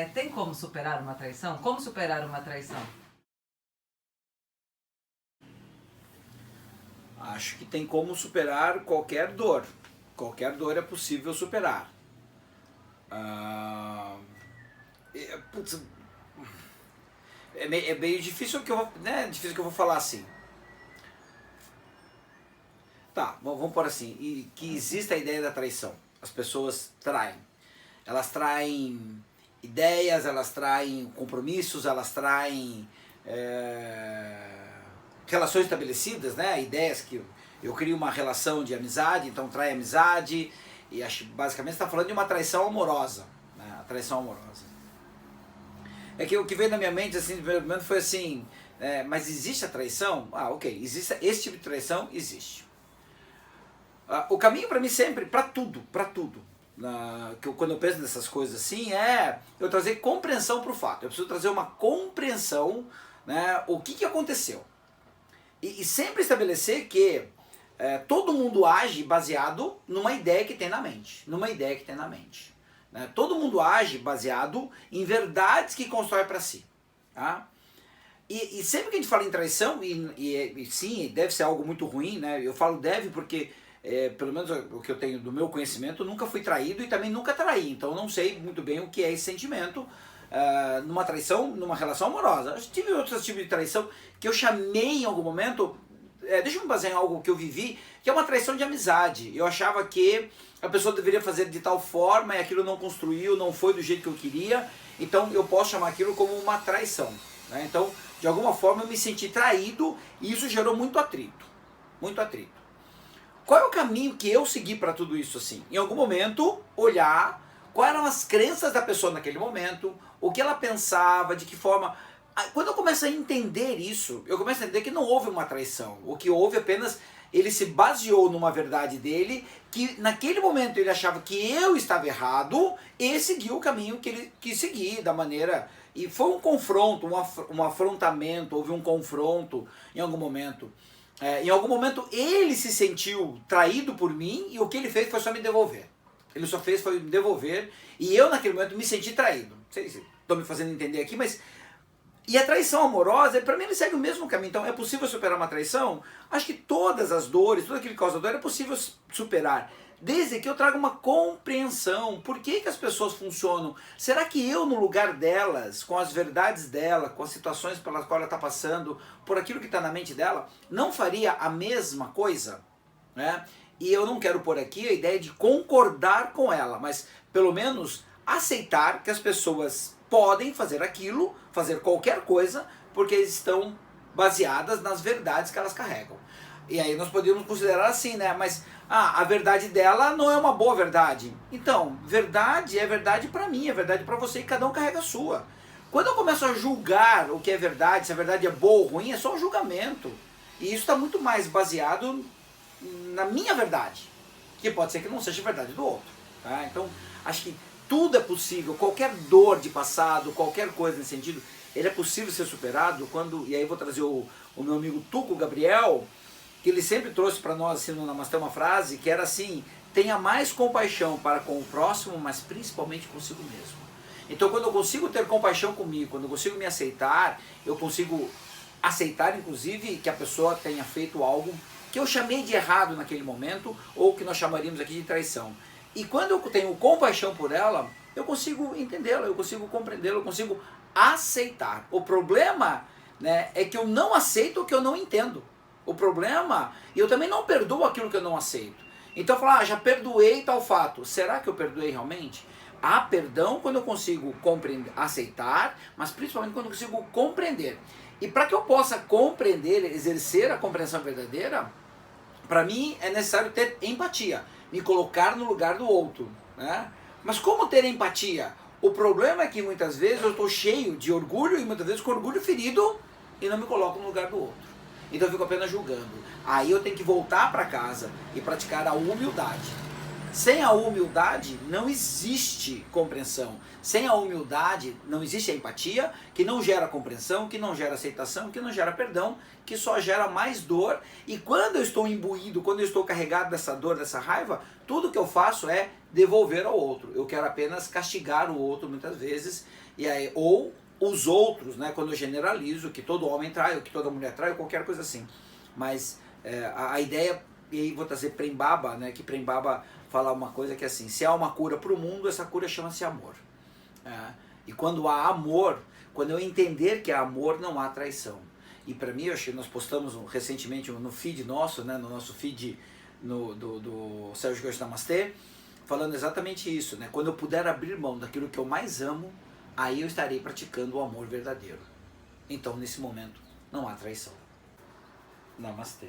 Tem como superar uma traição? Como superar uma traição? Acho que tem como superar qualquer dor. Qualquer dor é possível superar. Putz, é meio difícil que eu vou, né? Difícil que eu vou falar assim. Tá, vamos por assim, que exista a ideia da traição. As pessoas traem. Elas traem ideias, elas traem compromissos, elas traem relações estabelecidas, né? Ideias que eu crio uma relação de amizade, então trai amizade, e acho, basicamente está falando de uma traição amorosa, né? A traição amorosa. É que o que veio na minha mente, assim, no primeiro momento foi assim, mas existe a traição? Ah, ok, existe, esse tipo de traição existe. O caminho para mim sempre, para tudo, quando eu penso nessas coisas assim, é eu trazer compreensão para o fato. Eu preciso trazer uma compreensão, né, o que aconteceu. E sempre estabelecer que todo mundo age baseado numa ideia que tem na mente. Né? Todo mundo age baseado em verdades que constrói para si. Tá? E sempre que a gente fala em traição, e sim, deve ser algo muito ruim, né? Eu falo deve porque pelo menos o que eu tenho do meu conhecimento, eu nunca fui traído e também nunca traí, então eu não sei muito bem o que é esse sentimento numa traição, numa relação amorosa. Eu tive outros tipos de traição que eu chamei em algum momento, deixa eu me basear em algo que eu vivi, que é uma traição de amizade. Eu achava que a pessoa deveria fazer de tal forma e aquilo não construiu, não foi do jeito que eu queria, então eu posso chamar aquilo como uma traição. Né? Então, de alguma forma eu me senti traído e isso gerou muito atrito. Muito atrito. Qual é o caminho que eu segui para tudo isso assim? Em algum momento, olhar quais eram as crenças da pessoa naquele momento, o que ela pensava, de que forma... Quando eu começo a entender isso, eu começo a entender que não houve uma traição. O que houve apenas, ele se baseou numa verdade dele, que naquele momento ele achava que eu estava errado, e seguiu o caminho que ele quis seguir, da maneira... E foi um confronto, um afrontamento, houve um confronto em algum momento. Em algum momento ele se sentiu traído por mim e o que ele fez foi só me devolver. Ele só fez foi me devolver e eu naquele momento me senti traído. Não sei se estou me fazendo entender aqui, mas... E a traição amorosa, para mim ele segue o mesmo caminho. Então é possível superar uma traição? Acho que todas as dores, tudo aquilo que causa dor é possível superar. Desde que eu traga uma compreensão. Por que as pessoas funcionam? Será que eu, no lugar delas, com as verdades dela, com as situações pelas quais ela está passando, por aquilo que está na mente dela, não faria a mesma coisa? Né? E eu não quero pôr aqui a ideia de concordar com ela, mas pelo menos aceitar que as pessoas podem fazer aquilo, fazer qualquer coisa, porque estão baseadas nas verdades que elas carregam. E aí nós podemos considerar assim, né? Mas a verdade dela não é uma boa verdade. Então, verdade é verdade para mim, é verdade para você e cada um carrega a sua. Quando eu começo a julgar o que é verdade, se a verdade é boa ou ruim, é só um julgamento. E isso está muito mais baseado na minha verdade, que pode ser que não seja a verdade do outro. Tá? Então, acho que tudo é possível, qualquer dor de passado, qualquer coisa nesse sentido, ele é possível ser superado quando, e aí eu vou trazer o meu amigo Tuco Gabriel, que ele sempre trouxe para nós assim, no Namastê uma frase que era assim: tenha mais compaixão para com o próximo, mas principalmente consigo mesmo. Então quando eu consigo ter compaixão comigo, quando eu consigo me aceitar, eu consigo aceitar inclusive que a pessoa tenha feito algo que eu chamei de errado naquele momento, ou que nós chamaríamos aqui de traição. E quando eu tenho compaixão por ela, eu consigo entendê-la, eu consigo compreendê-la, eu consigo aceitar. O problema, né, é que eu não aceito o que eu não entendo. O problema, e eu também não perdoo aquilo que eu não aceito. Então eu falo, já perdoei tal fato. Será que eu perdoei realmente? Há perdão quando eu consigo compreender, aceitar, mas principalmente quando eu consigo compreender. E para que eu possa compreender, exercer a compreensão verdadeira, para mim é necessário ter empatia, me colocar no lugar do outro. Né? Mas como ter empatia? O problema é que muitas vezes eu estou cheio de orgulho e muitas vezes com orgulho ferido e não me coloco no lugar do outro. Então eu fico apenas julgando. Aí eu tenho que voltar para casa e praticar a humildade. Sem a humildade não existe compreensão. Sem a humildade não existe a empatia, que não gera compreensão, que não gera aceitação, que não gera perdão, que só gera mais dor. E quando eu estou imbuído, quando eu estou carregado dessa dor, dessa raiva, tudo que eu faço é devolver ao outro. Eu quero apenas castigar o outro muitas vezes E aí, ou os outros, né? Quando eu generalizo que todo homem trai, ou que toda mulher trai, ou qualquer coisa assim. Mas a ideia, e aí vou trazer Prembaba, né? Que Prembaba fala uma coisa que é assim, se há uma cura para o mundo, essa cura chama-se amor. E quando há amor, quando eu entender que há amor, não há traição. E para mim, eu acho que nós postamos recentemente no feed nosso, né? No nosso feed do Sérgio Garcia Namastê, falando exatamente isso, né? Quando eu puder abrir mão daquilo que eu mais amo, aí eu estarei praticando o amor verdadeiro. Então, nesse momento, não há traição. Namastê.